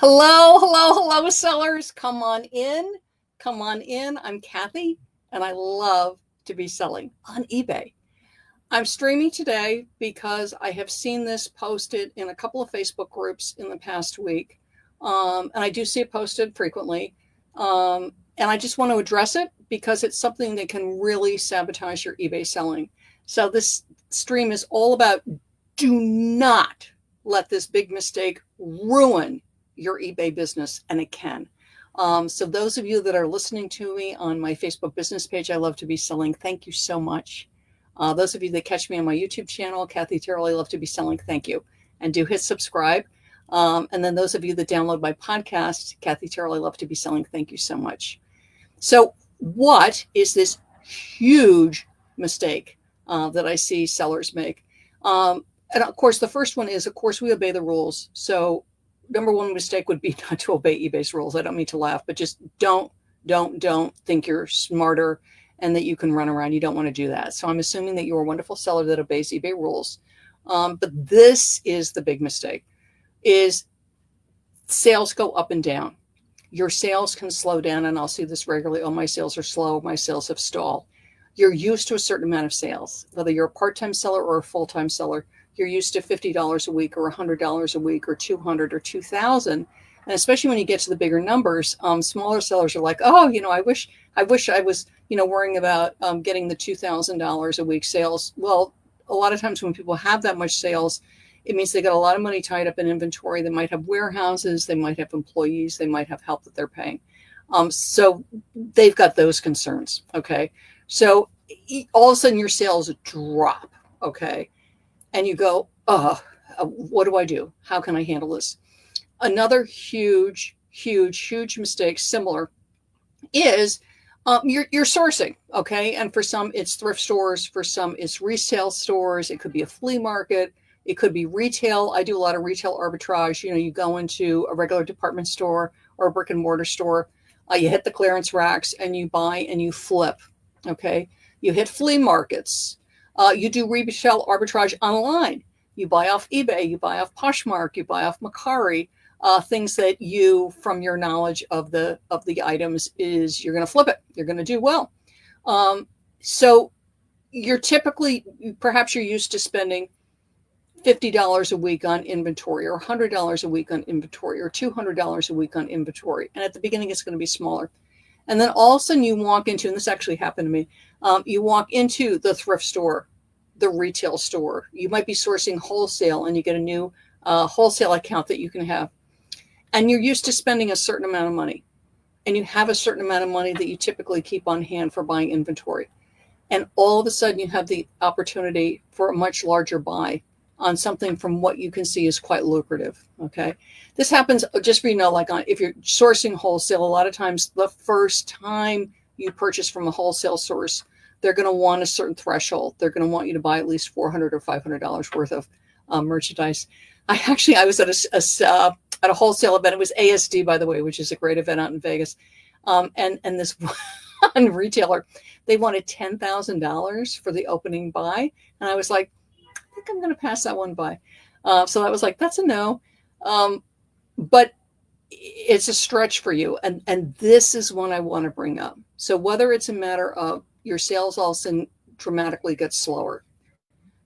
Hello, hello, hello, sellers. Come on in. Come on in. I'm Kathy, and I love to be selling on eBay. I'm streaming today because I have seen this posted in a couple of Facebook groups in the past week. And I do see it posted frequently. And I just want to address it because it's something that can really sabotage your eBay selling. So this stream is all about do not let this big mistake ruin your eBay business, and it can. So those of you that are listening to me on my Facebook business page, I love to be selling. Thank you so much. Those of you that catch me on my YouTube channel, Kathy Terrill, I love to be selling. Thank you. And do hit subscribe. And then those of you that download my podcast, Kathy Terrill, I love to be selling. Thank you so much. So what is this huge mistake that I see sellers make? And of course, the first one is, of course, we obey the rules. So number one mistake would be not to obey eBay's rules. I don't mean to laugh, but just don't think you're smarter and that you can run around. You don't want to do that. So I'm assuming that you're a wonderful seller that obeys eBay rules. But this is the big mistake, is sales go up and down. Your sales can slow down, and I'll see this regularly. Oh, my sales are slow. My sales have stalled. You're used to a certain amount of sales, whether you're a part-time seller or a full-time seller. You're used to $50 a week or $100 a week or $200 or $2,000. And especially when you get to the bigger numbers, smaller sellers are like, oh, I wish I was, worrying about getting the $2,000 a week sales. Well, a lot of times when people have that much sales, it means they got a lot of money tied up in inventory. They might have warehouses, they might have employees, they might have help that they're paying. So they've got those concerns. Okay. So all of a sudden your sales drop. Okay. And you go, what do I do? How can I handle this? Another huge mistake, similar, is you're sourcing, okay? And for some, it's thrift stores. For some, it's resale stores. It could be a flea market. It could be retail. I do a lot of retail arbitrage. You go into a regular department store or a brick and mortar store. You hit the clearance racks and you buy and you flip, okay? You hit flea markets. You do retail arbitrage online. You buy off eBay, you buy off Poshmark, you buy off Mercari, things that you, from your knowledge of the items, is you're going to flip it. You're going to do well. So you're typically, perhaps you're used to spending $50 a week on inventory, or $100 a week on inventory, or $200 a week on inventory. And at the beginning, it's going to be smaller. And then all of a sudden you walk into, and this actually happened to me, you walk into the thrift store, the retail store. You might be sourcing wholesale, and you get a new wholesale account that you can have. And you're used to spending a certain amount of money. And you have a certain amount of money that you typically keep on hand for buying inventory. And all of a sudden you have the opportunity for a much larger buy on something from what you can see is quite lucrative. Okay. This happens, just for if you're sourcing wholesale, a lot of times the first time you purchase from a wholesale source, they're going to want a certain threshold. They're going to want you to buy at least $400 or $500 worth of merchandise. I was at a wholesale event. It was ASD, by the way, which is a great event out in Vegas. And this one retailer, they wanted $10,000 for the opening buy. And I was like, I think I'm going to pass that one by. So I was like, that's a no. But it's a stretch for you. And this is one I want to bring up. So whether it's a matter of your sales all of a sudden dramatically get slower,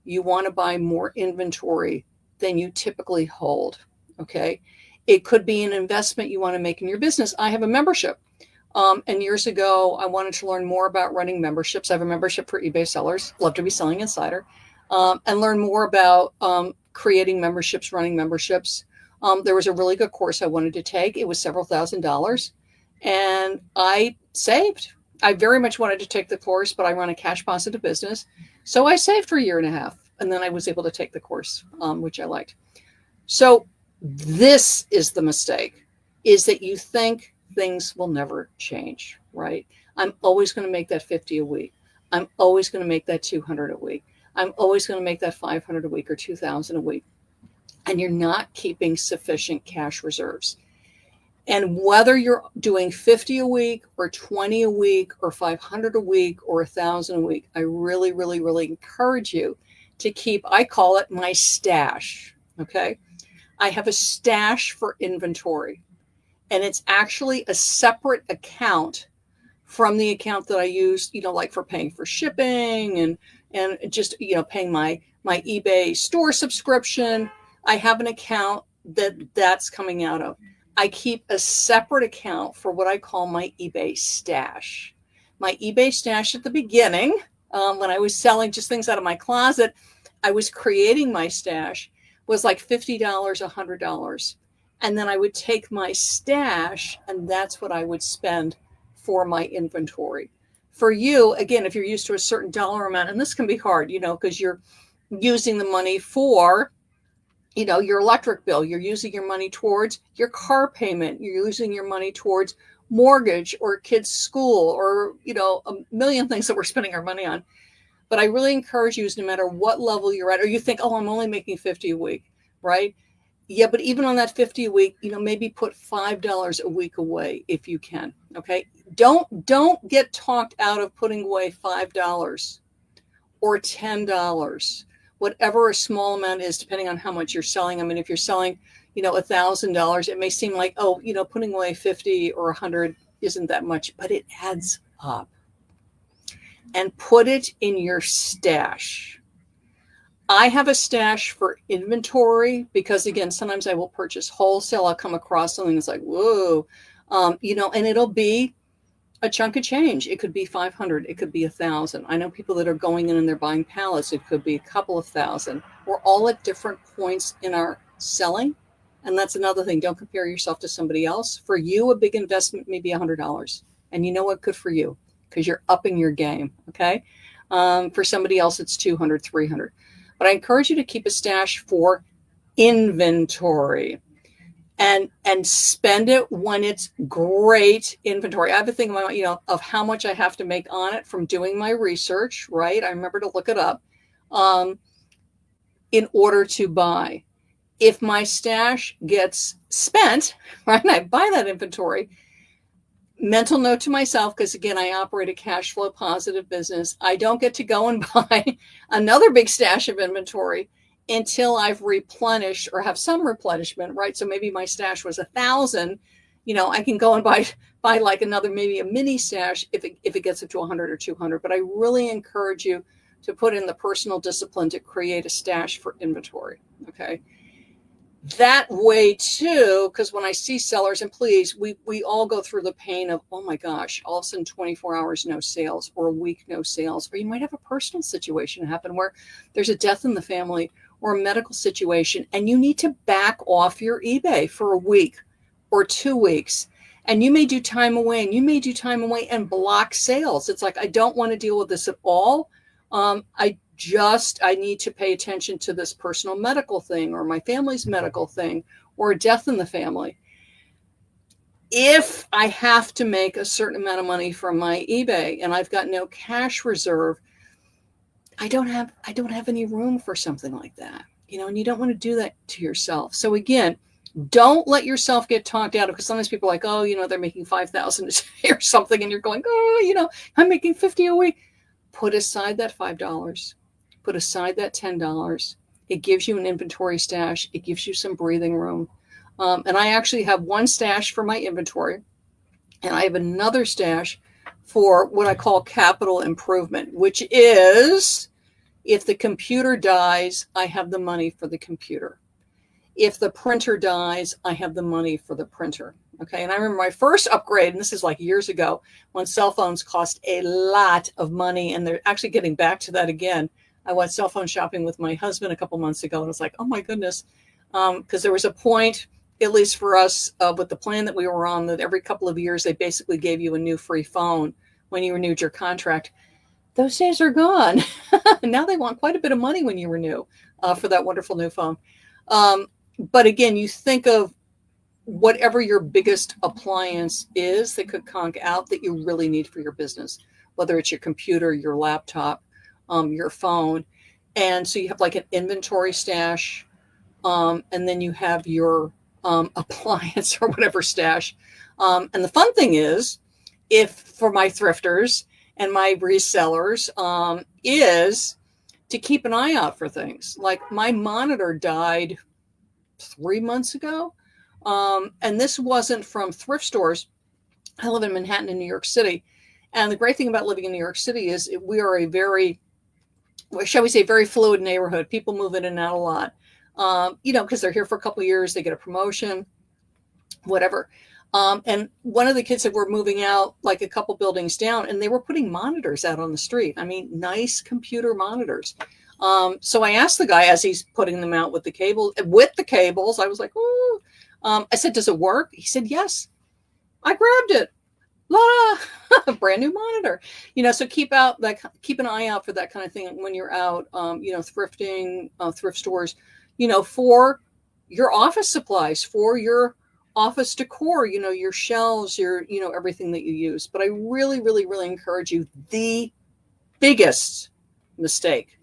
you want to buy more inventory than you typically hold. Okay. It could be an investment you want to make in your business. I have a membership. And years ago, I wanted to learn more about running memberships. I have a membership for eBay sellers, love to be selling insider, and learn more about creating memberships, running memberships. There was a really good course I wanted to take. It was several $1,000s, and I saved. I very much wanted to take the course, but I run a cash positive business. So I saved for a year and a half, and then I was able to take the course, which I liked. So this is the mistake, is that you think things will never change, right? I'm always going to make that 50 a week. I'm always going to make that 200 a week. I'm always going to make that 500 a week or 2,000 a week. And you're not keeping sufficient cash reserves. And whether you're doing 50 a week or 20 a week or 500 a week or 1,000 a week, I really, really, really encourage you to keep, I call it my stash. Okay. I have a stash for inventory. And it's actually a separate account from the account that I use, like for paying for shipping and just, paying my eBay store subscription. I have an account that's coming out of. I keep a separate account for what I call my eBay stash. My eBay stash at the beginning, when I was selling just things out of my closet, I was creating my stash, was like $50, $100. And then I would take my stash, and that's what I would spend for my inventory. For you, again, if you're used to a certain dollar amount, and this can be hard, because you're using the money for, your electric bill, you're using your money towards your car payment, you're using your money towards mortgage or kids' school, or, a million things that we're spending our money on. But I really encourage you, no matter what level you're at, or you think, oh, I'm only making 50 a week, right? Yeah, but even on that 50 a week, maybe put $5 a week away if you can. Okay. Don't get talked out of putting away $5 or $10, whatever a small amount is, depending on how much you're selling. I mean, if you're selling, $1,000, it may seem like, oh, putting away 50 or 100 isn't that much, but it adds up. And put it in your stash. I have a stash for inventory because, again, sometimes I will purchase wholesale. I'll come across something that's like, whoa, and it'll be a chunk of change. It could be 500. It could be 1,000. I know people that are going in and they're buying pallets. It could be a couple of thousand. We're all at different points in our selling. And that's another thing. Don't compare yourself to somebody else. For you, a big investment may be $100. And you know what? Good for you, because you're upping your game. Okay. For somebody else, it's 200, 300. But I encourage you to keep a stash for inventory and spend it when it's great inventory. I have a thing about, of how much I have to make on it from doing my research, right? I remember to look it up in order to buy. If my stash gets spent, right, and I buy that inventory, mental note to myself, because again, I operate a cash flow positive business. I don't get to go and buy another big stash of inventory until I've replenished or have some replenishment, right? So maybe my stash was 1,000, I can go and buy like another, maybe a mini stash if it gets up to 100 or 200. But I really encourage you to put in the personal discipline to create a stash for inventory. Okay. That way too, because when I see sellers, and please, we all go through the pain of, oh my gosh, all of a sudden 24 hours, no sales, or a week, no sales, or you might have a personal situation happen where there's a death in the family or a medical situation, and you need to back off your eBay for a week or 2 weeks. And you may do time away, and you may do time away and block sales. It's like, I don't want to deal with this at all. I need to pay attention to this personal medical thing or my family's medical thing or a death in the family. If I have to make a certain amount of money from my eBay and I've got no cash reserve, I don't have any room for something like that, and you don't want to do that to yourself. So again, don't let yourself get talked out of, because sometimes people are like, oh, they're making 5,000 a day or something. And you're going, oh, I'm making 50 a week. Put aside that $5. Put aside that $10. It gives you an inventory stash. It gives you some breathing room. And I actually have one stash for my inventory, and I have another stash for what I call capital improvement, which is if the computer dies, I have the money for the computer. If the printer dies, I have the money for the printer. Okay. And I remember my first upgrade, and this is like years ago, when cell phones cost a lot of money, and they're actually getting back to that again. I went cell phone shopping with my husband a couple months ago, and I was like, oh my goodness. Because there was a point, at least for us, with the plan that we were on, that every couple of years, they basically gave you a new free phone when you renewed your contract. Those days are gone. Now they want quite a bit of money when you renew for that wonderful new phone. But again, you think of whatever your biggest appliance is that could conk out that you really need for your business, whether it's your computer, your laptop, your phone. And so you have like an inventory stash, and then you have your appliance or whatever stash. And the fun thing is, if for my thrifters and my resellers, is to keep an eye out for things. Like my monitor died 3 months ago. And this wasn't from thrift stores. I live in Manhattan in New York City. And the great thing about living in New York City is we are a very, shall we say, very fluid neighborhood. People move in and out a lot, because they're here for a couple of years, they get a promotion, whatever. And one of the kids that were moving out like a couple buildings down, and they were putting monitors out on the street. I mean, nice computer monitors. So I asked the guy as he's putting them out with the cables, I was like, oh, I said, does it work? He said, yes. I grabbed it. La, brand new monitor. So keep an eye out for that kind of thing when you're out, thrifting, thrift stores, for your office supplies, for your office decor, your shelves, your, everything that you use. But I really, really, really encourage you. The biggest mistake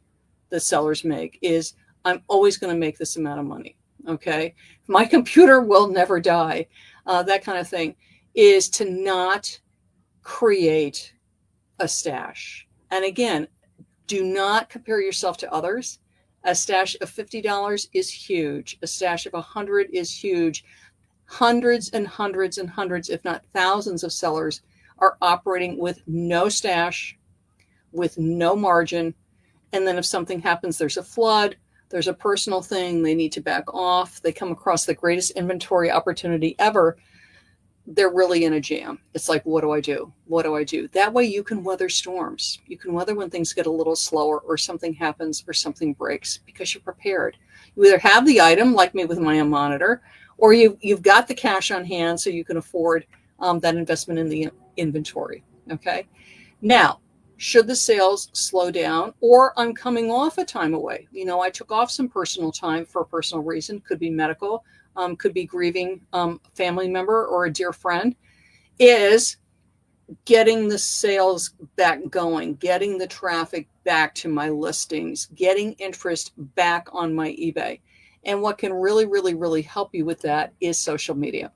that sellers make is, I'm always going to make this amount of money. Okay. My computer will never die. That kind of thing is to not create a stash. And again, do not compare yourself to others. A stash of $50 is huge. A stash of $100 is huge. Hundreds and hundreds and hundreds, if not thousands of sellers are operating with no stash, with no margin. And then if something happens, there's a flood, there's a personal thing, they need to back off, they come across the greatest inventory opportunity ever, they're really in a jam. It's like, what do I do? What do I do? That way you can weather storms. You can weather when things get a little slower or something happens or something breaks because you're prepared. You either have the item, like me with my own monitor, or you've got the cash on hand so you can afford that investment in the inventory. Okay. Now, should the sales slow down, or I'm coming off a time away, I took off some personal time for a personal reason, could be medical, could be grieving a family member or a dear friend, is getting the sales back going, getting the traffic back to my listings, getting interest back on my eBay. And what can really, really, really help you with that is social media.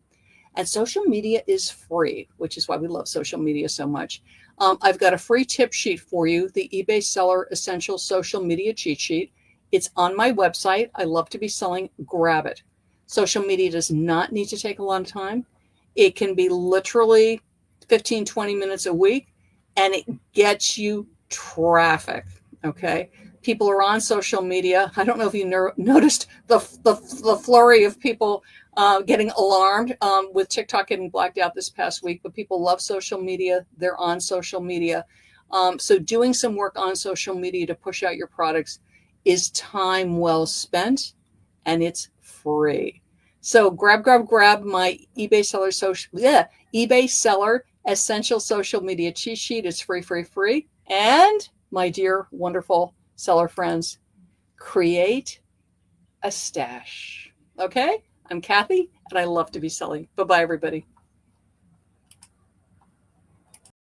And social media is free, which is why we love social media so much. I've got a free tip sheet for you, the eBay Seller Essential Social Media Cheat Sheet. It's on my website. I love to be selling. Grab it. Social media does not need to take a lot of time. It can be literally 15, 20 minutes a week, and it gets you traffic. Okay. People are on social media. I don't know if you noticed the flurry of people getting alarmed with TikTok getting blacked out this past week, but people love social media. They're on social media. So doing some work on social media to push out your products is time well spent, and it's free. So grab my eBay Seller Essential Social Media Cheat Sheet. It's free. And my dear, wonderful seller friends, create a stash. Okay? I'm Kathy, and I love to be selling. Bye-bye, everybody.